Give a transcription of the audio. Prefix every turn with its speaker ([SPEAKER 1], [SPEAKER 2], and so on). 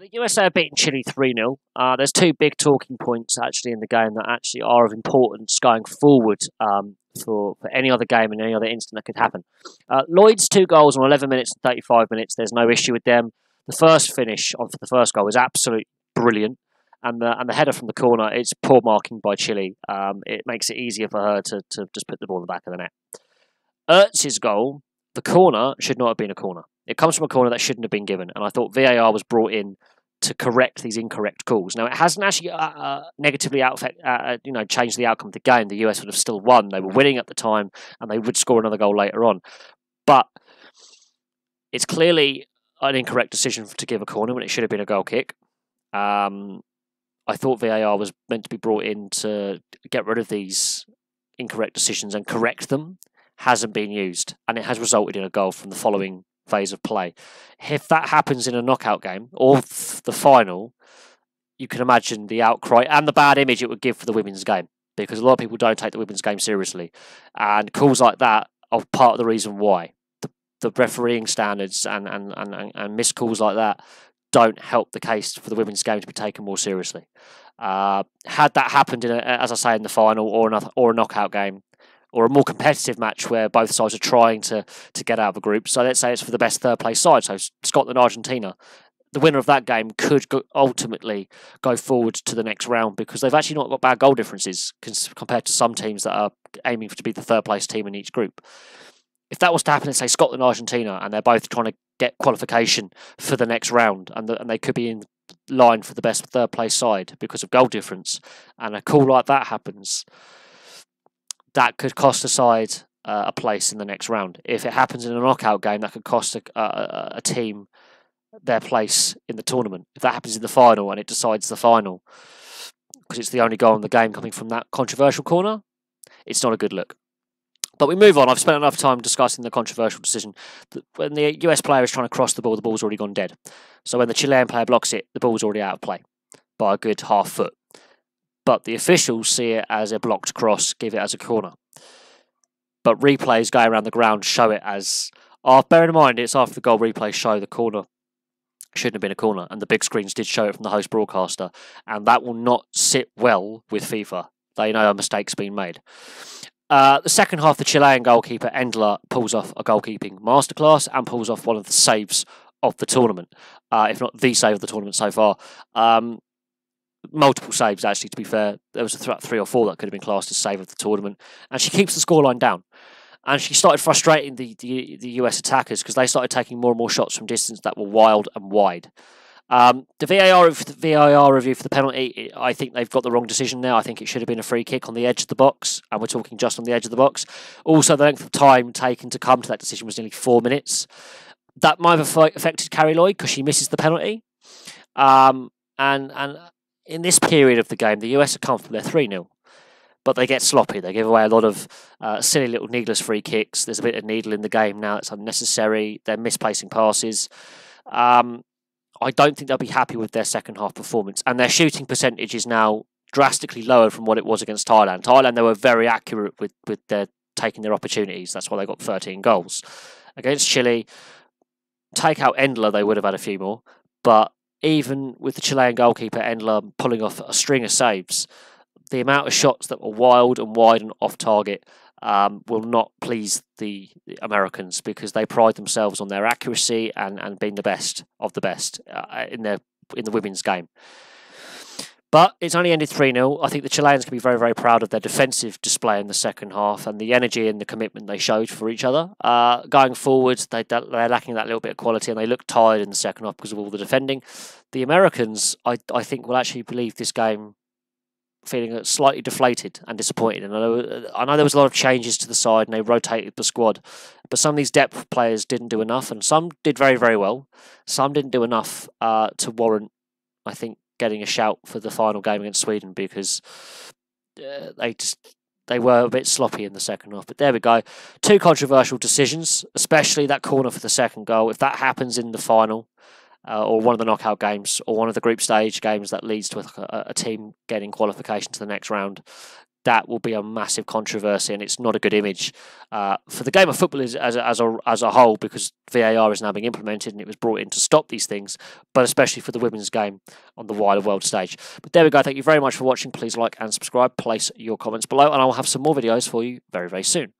[SPEAKER 1] the USA are beating Chile 3-0. There's two big talking points actually in the game that actually are of importance going forward for any other game and any other instant that could happen. Lloyd's 2 goals on 11 minutes and 35 minutes, there's no issue with them. The first finish for the first goal was absolutely brilliant. And the header from the corner, it's poor marking by Chile. It makes it easier for her to just put the ball in the back of the net. Ertz's goal, the corner, should not have been a corner. It comes from a corner that shouldn't have been given, and I thought VAR was brought in to correct these incorrect calls. Now, it hasn't actually negatively changed the outcome of the game. The US would have still won. They were winning at the time, and they would score another goal later on. But it's clearly an incorrect decision to give a corner when it should have been a goal kick. I thought VAR was meant to be brought in to get rid of these incorrect decisions and correct them. Hasn't been used, and it has resulted in a goal from the following phase of play. If that happens in a knockout game or the final, you can imagine the outcry and the bad image it would give for the women's game, because a lot of people don't take the women's game seriously, and calls like that are part of the reason why. The refereeing standards and missed calls like that don't help the case for the women's game to be taken more seriously. Had that happened as I say, in the final or a knockout game, or a more competitive match where both sides are trying to get out of a group. So let's say it's for the best third place side, so Scotland, Argentina. The winner of that game could ultimately go forward to the next round, because they've actually not got bad goal differences compared to some teams that are aiming to be the third place team in each group. If that was to happen in, say, Scotland, Argentina, and they're both trying to get qualification for the next round, and they could be in line for the best third place side because of goal difference, and a call like that happens, that could cost a side a place in the next round. If it happens in a knockout game, that could cost a team their place in the tournament. If that happens in the final and it decides the final, because it's the only goal in the game coming from that controversial corner, it's not a good look. But we move on. I've spent enough time discussing the controversial decision. When the US player is trying to cross the ball's already gone dead. So when the Chilean player blocks it, the ball's already out of play by a good half foot. But the officials see it as a blocked cross, give it as a corner. But replays going around the ground show it as... bear in mind, it's after the goal replays show the corner shouldn't have been a corner, and the big screens did show it from the host broadcaster, and that will not sit well with FIFA. They know a mistake's been made. The second half, the Chilean goalkeeper, Endler, pulls off a goalkeeping masterclass and pulls off one of the saves of the tournament, if not the save of the tournament so far. Multiple saves, actually, to be fair. There was 3 or 4 that could have been classed as save of the tournament. And she keeps the scoreline down. And she started frustrating the US attackers, because they started taking more and more shots from distance that were wild and wide. The VAR review for the penalty, I think they've got the wrong decision there. I think it should have been a free kick on the edge of the box, and we're talking just on the edge of the box. Also, the length of time taken to come to that decision was nearly 4 minutes. That might have affected Carrie Lloyd, because she misses the penalty. And in this period of the game, the US are comfortable. They're 3-0. But they get sloppy. They give away a lot of silly little needless free kicks. There's a bit of needle in the game now. It's unnecessary. They're misplacing passes. I don't think they'll be happy with their second half performance. And their shooting percentage is now drastically lower from what it was against Thailand. Thailand, they were very accurate with their taking their opportunities. That's why they got 13 goals. Against Chile, take out Endler, they would have had a few more. But even with the Chilean goalkeeper, Endler, pulling off a string of saves, the amount of shots that were wild and wide and off target will not please the Americans, because they pride themselves on their accuracy and being the best of the best in the women's game. But it's only ended 3-0. I think the Chileans can be very, very proud of their defensive display in the second half and the energy and the commitment they showed for each other. Going forward, they're lacking that little bit of quality, and they look tired in the second half because of all the defending. The Americans, I think, will actually leave this game feeling slightly deflated and disappointed. And I know there was a lot of changes to the side and they rotated the squad, but some of these depth players didn't do enough, and some did very, very well. Some didn't do enough to warrant, I think, getting a shout for the final game against Sweden, because they were a bit sloppy in the second half. But there we go. 2 controversial decisions, especially that corner for the second goal. If that happens in the final, or one of the knockout games, or one of the group stage games that leads to a team getting qualification to the next round, that will be a massive controversy, and it's not a good image for the game of football as a whole, because VAR is now being implemented and it was brought in to stop these things, but especially for the women's game on the wider world stage. But there we go. Thank you very much for watching. Please like and subscribe. Place your comments below, and I will have some more videos for you very, very soon.